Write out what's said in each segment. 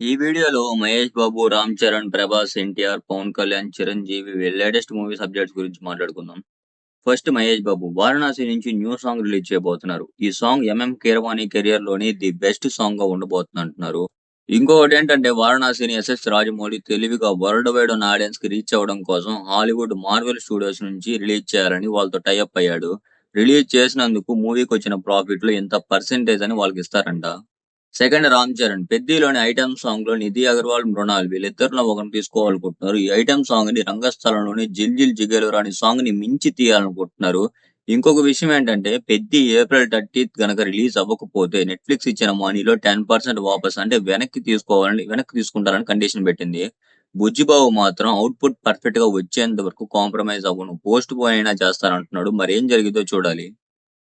ఈ వీడియోలో మహేష్ బాబు, రామ్ చరణ్, ప్రభాస్, ఎన్టీఆర్, పవన్ కళ్యాణ్, చిరంజీవి వీళ్ళ లేటెస్ట్ మూవీ సబ్జెక్ట్స్ గురించి మాట్లాడుకుందాం. ఫస్ట్ మహేష్ బాబు 'వారణాసి' నుంచి న్యూ సాంగ్ రిలీజ్ చేయబోతున్నారు. ఈ సాంగ్ ఎంఎం కీరవాణి కెరియర్ లోని ది బెస్ట్ సాంగ్ గా ఉండబోతుంది అంటున్నారు. ఇంకొకటి ఏంటంటే 'వారణాసిని' ఎస్ఎస్ రాజమౌళి తెలివిగా వరల్డ్ వైడ్ ఉన్న ఆడియన్స్ కి రీచ్ అవ్వడం కోసం హాలీవుడ్ మార్వెల్ స్టూడియోస్ నుంచి రిలీజ్ చేయాలని వాళ్ళతో టైఅప్ అయ్యాడు. రిలీజ్ చేసినందుకు మూవీకి వచ్చిన ప్రాఫిట్ లో ఇంత పర్సెంటేజ్ అని వాళ్ళకి ఇస్తారంట. సెకండ్ రామ్ చరణ్ 'పెద్దిలోని ఐటెం సాంగ్ లో నిధి అగర్వాల్, మృణాల్ వీళ్ళిద్దరిలో ఒకరిని తీసుకోవాలనుకుంటున్నారు. ఈ ఐటెం సాంగ్ ని రంగస్థలంలోని 'జిల్ జిల్ జిగేలురా' అనే సాంగ్ ని మించి తీయాలనుకుంటున్నారు. ఇంకొక విషయం ఏంటంటే పెద్ది ఏప్రిల్ 30th గనక రిలీజ్ అవ్వకపోతే నెట్ఫ్లిక్స్ ఇచ్చిన మనీలో 10% వాపస్ అంటే వెనక్కి తీసుకుంటారని కండిషన్ పెట్టింది. బుజ్జిబాబు మాత్రం అవుట్పుట్ పర్ఫెక్ట్ గా వచ్చేంత వరకు కాంప్రమైజ్ అవ్వను, పోస్ట్ పోన్ అయినా చేస్తానంటున్నాడు. మరి ఏం జరిగిందో చూడాలి.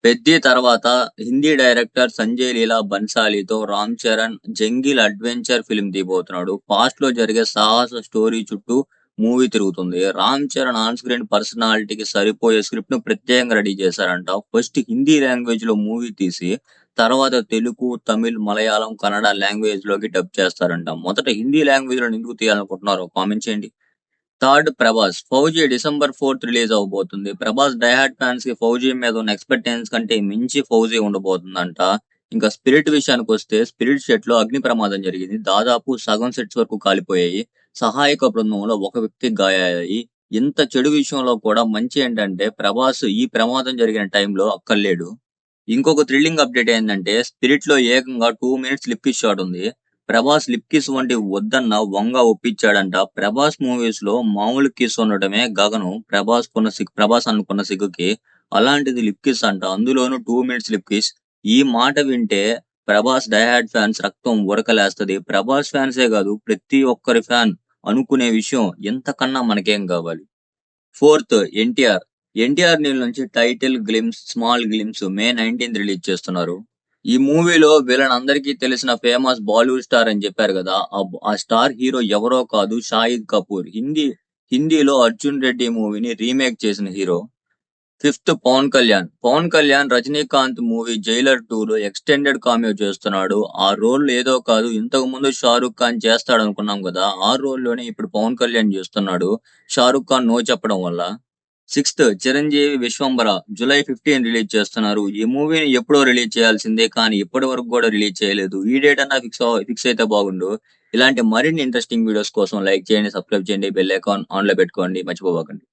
'పెద్ది' తర్వాత హిందీ డైరెక్టర్ సంజయ్ లీలా బన్సాలీతో Ram Charan 'jungle' adventure film తీయబోతున్నాడు. పాస్ట్ లో జరిగే సాహస స్టోరీ చుట్టూ మూవీ తిరుగుతుంది. రామ్ చరణ్ ఆన్ స్క్రీన్ పర్సనాలిటీకి సరిపోయే స్క్రిప్ట్ ను ప్రత్యేకంగా రెడీ చేశారంట. ఫస్ట్ హిందీ లాంగ్వేజ్ లో మూవీ తీసి తర్వాత తెలుగు, తమిళ్, మలయాళం, కన్నడ లాంగ్వేజ్ లోకి డబ్ చేస్తారంట. మొదట హిందీ లాంగ్వేజ్ లో ఎందుకు తీయాలనుకుంటున్నారో కామెంట్ చేయండి. Third Prabhas 'Fauji' December 4th release అవబోతుంది. ప్రభాస్ డైహార్డ్ ఫ్యాన్స్ కి 'ఫౌజీ' మీద ఉన్న ఎక్స్పెక్టేషన్స్ కంటే మించి 'ఫౌజీ' ఉండబోతుందంట. ఇంకా స్పిరిట్ విషయానికి వస్తే స్పిరిట్ సెట్ లో అగ్ని ప్రమాదం జరిగింది. దాదాపు సగం సెట్స్ వరకు కాలిపోయాయి. సహాయక బృందంలో ఒక వ్యక్తికి గాయాలయ్యాయి. ఇంత చెడు విషయంలో కూడా మంచి ఏంటంటే ప్రభాస్ ఈ ప్రమాదం జరిగిన టైంలో అక్కడ లేడు. ఇంకొక థ్రిల్లింగ్ అప్డేట్ ఏంటంటే స్పిరిట్ లో ఏకంగా 2 minutes లిప్ కిస్ షాట్ ఉంది. ప్రభాస్ లిప్ కిస్ వంటి వద్దన్న వంగ ఒప్పించాడంట. ప్రభాస్ మూవీస్ లో మామూలు కిస్ ఉండటమే గగనం ప్రభాస్ అనుకున్న సిగ్గుకి. అలాంటిది లిప్ కిస్ అంట, అందులోనూ 2 minutes లిప్ కిస్. ఈ మాట వింటే ప్రభాస్ డైహార్డ్ ఫ్యాన్స్ రక్తం ఉరకలేస్తది. ప్రభాస్ ఫ్యాన్సే కాదు ప్రతి ఒక్కరి ఫ్యాన్ అనుకునే విషయం ఎంతకన్నా మనకేం కావాలి. ఫోర్త్ ఎన్టీఆర్. ఎన్టీఆర్ నీళ్ళ నుంచి టైటిల్ గ్లిమ్స్, స్మాల్ గ్లిమ్స్ మే 19th రిలీజ్ చేస్తున్నారు. ఈ మూవీలో విలన్ అందరికీ తెలిసిన ఫేమస్ బాలీవుడ్ స్టార్ అని చెప్పారు కదా, ఆ స్టార్ హీరో ఎవరో కాదు, షాహిద్ కపూర్. హిందీలో అర్జున్ రెడ్డి మూవీని రీమేక్ చేసిన hero. Fifth Pawan Kalyan. Pawan Kalyan Rajinikanth movie Jailer 2 లో ఎక్స్టెండెడ్ కామియో చేస్తున్నాడు. ఆ రోల్ ఏదో కాదు, ఇంతకు ముందు షారూక్ ఖాన్ చేస్తాడు అనుకున్నాం కదా, ఆ రోల్ లోనే ఇప్పుడు పవన్ కళ్యాణ్ చేస్తున్నాడు. షారూక్ ఖాన్ నో చెప్పడం వల్ల. Sixth Chiranjeevi 'Vishwambhara' July 15 release చేస్తున్నారు. ఈ మూవీని ఎప్పుడో రిలీజ్ చేయాల్సిందే, కానీ ఇప్పటి వరకు కూడా రిలీజ్ చేయలేదు. ఈ డేట్ అన్నా ఫిక్స్ అయితే బాగుండు. ఇలాంటి మరిన్ని ఇంట్రెస్టింగ్ వీడియోస్ కోసం లైక్ చేయండి, సబ్స్క్రైబ్ చేయండి, బెల్ ఐకాన్ ఆన్ లో పెట్టుకోండి, మర్చిపోకండి.